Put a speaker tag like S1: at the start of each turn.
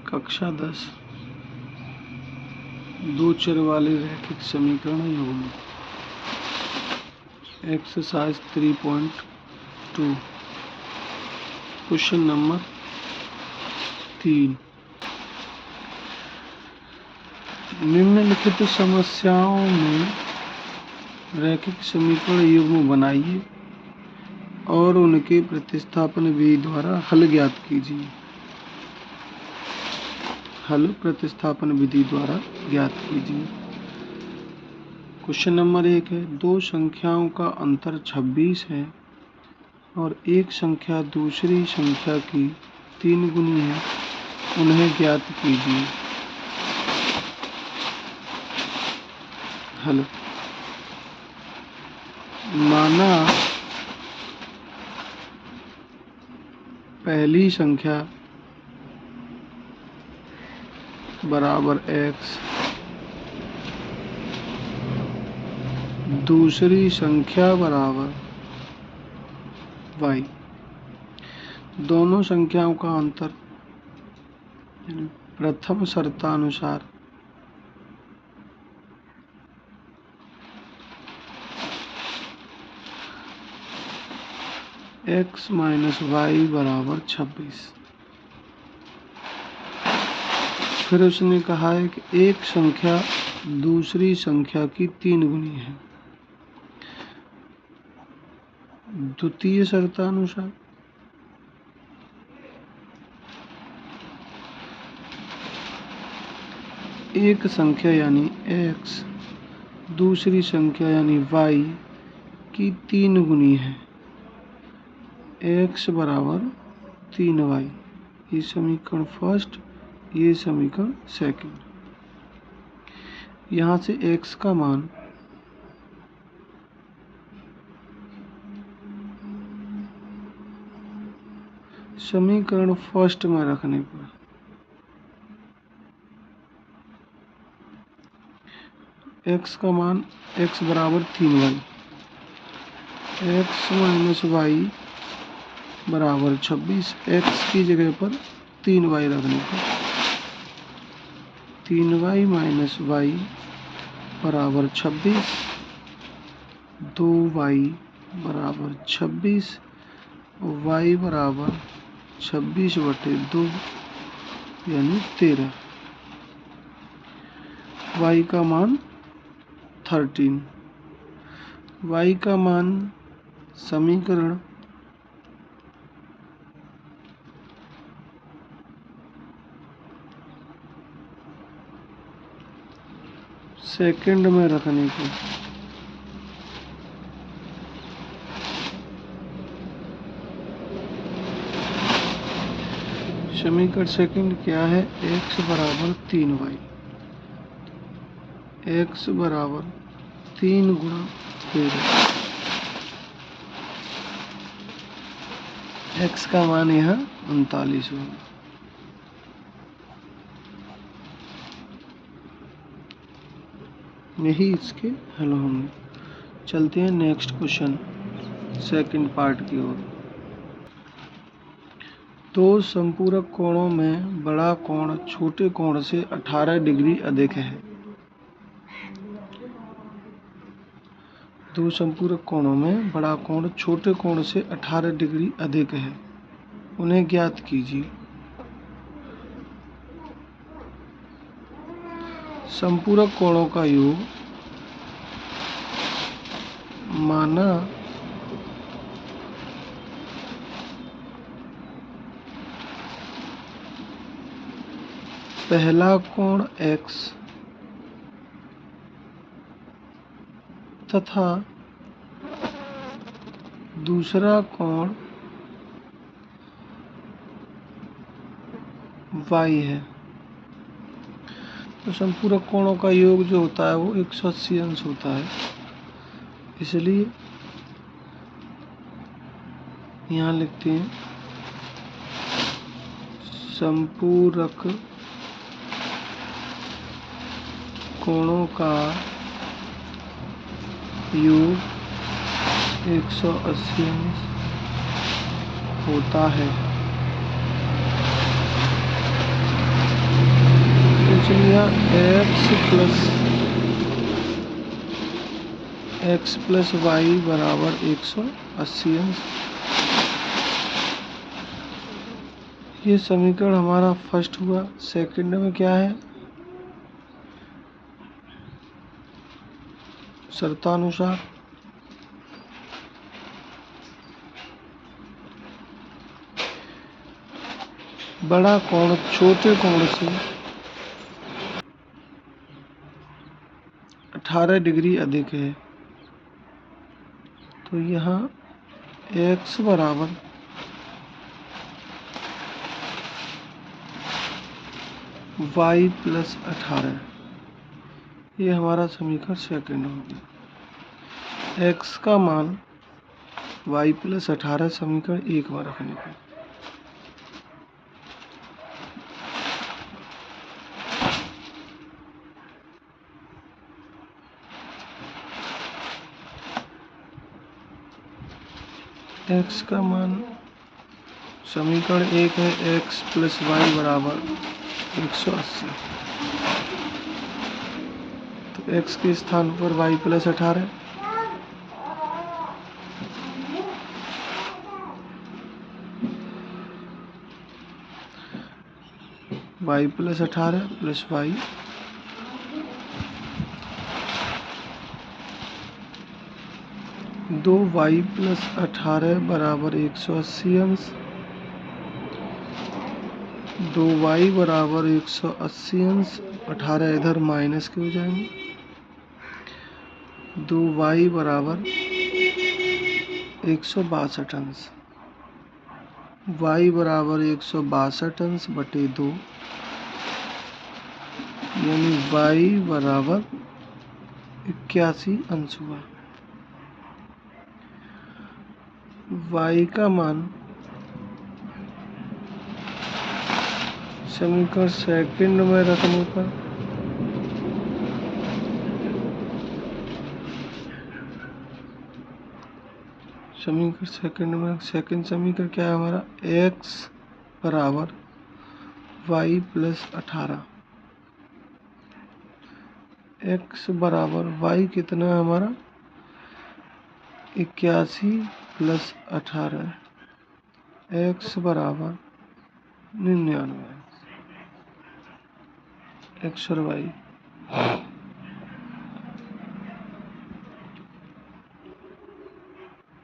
S1: कक्षा 10 दो चर वाले रैखिक समीकरण युग्म। Exercise 3.2 question number 3। निम्नलिखित समस्याओं में रैखिक समीकरण युग्म बनाइए और उनके प्रतिस्थापन विधि द्वारा हल ज्ञात कीजिए। हल प्रतिस्थापन विधि द्वारा ज्ञात कीजिए। क्वेश्चन नंबर 1 है, दो संख्याओं का अंतर 26 है और एक संख्या दूसरी संख्या की 3 गुनी है, उन्हें ज्ञात कीजिए। हल। माना पहली संख्या बराबर x, दूसरी संख्या बराबर y। दोनों संख्याओं का अंतर प्रथम शर्तानुसार x माइनस वाई बराबर 26। फिर उसने कहा है कि एक संख्या दूसरी संख्या की 3 गुनी है। द्वितीय शर्तानुसार एक संख्या यानी x दूसरी संख्या यानी y की 3 गुनी है। x बराबर 3y। ये समीकरण फर्स्ट, ये समीकरण सेकंड। यहाँ से x का मान समीकरण फर्स्ट में रखने पर x का मान x बराबर 3y, x माइनस वाई बराबर 26। x की जगह पर 3y रखने पर 3y माइनस वाई बराबर 26, 2y बराबर 26, y बराबर 26/2 यानी 13। y का मान 13। y का मान समीकरण सेकंड में रखने को समीकरण सेकंड क्या है? x बराबर 3y, x बराबर 3 गुणा 13। x का मान यहाँ 39 होगा। यही इसके हल होंगे। चलते हैं नेक्स्ट क्वेश्चन सेकंड पार्ट की ओर। दो संपूरक कोणों में बड़ा कोण छोटे कोण से 18 डिग्री अधिक है। दो संपूरक कोणों में बड़ा कोण छोटे कोण से 18 डिग्री अधिक है, उन्हें ज्ञात कीजिए। संपूरक कोणों का योग माना पहला कोण x तथा दूसरा कोण y है, तो संपूरक कोणों का योग जो होता है वो 180 अंश होता है। इसलिए यहाँ लिखते हैं संपूरक कोणों का योग 180 अंश होता है। चलिए यहाँ x प्लस वाई बराबर 180 अंश। ये समीकरण हमारा फर्स्ट हुआ। सेकंड में क्या है, शर्तानुसार बड़ा कोण छोटे कोण से 18 डिग्री अधिक है, तो यहाँ x बराबर y प्लस 18, ये हमारा समीकरण सेकंड हो गया। x का मान y प्लस 18 समीकरण एक में रखने का। x का मान समीकरण एक है x प्लस वाई बराबर 180, तो x के स्थान पर y plus 18, y plus 18 plus y, दो y प्लस 18 बराबर 180 अंश, 2y बराबर 180 अंश, 18 इधर माइनस के हो जाएंगे, 2y बराबर 162 अंश, y बराबर 162 अंश बटे 2, यानी y बराबर 81 अंश हुआ। y का मान समीकरण सेकंड में रखने पर समीकरण सेकंड में सेकंड समीकरण क्या है हमारा, x बराबर y प्लस 18, x बराबर y कितना है हमारा 81 प्लस 18, x बराबर 99, x और y।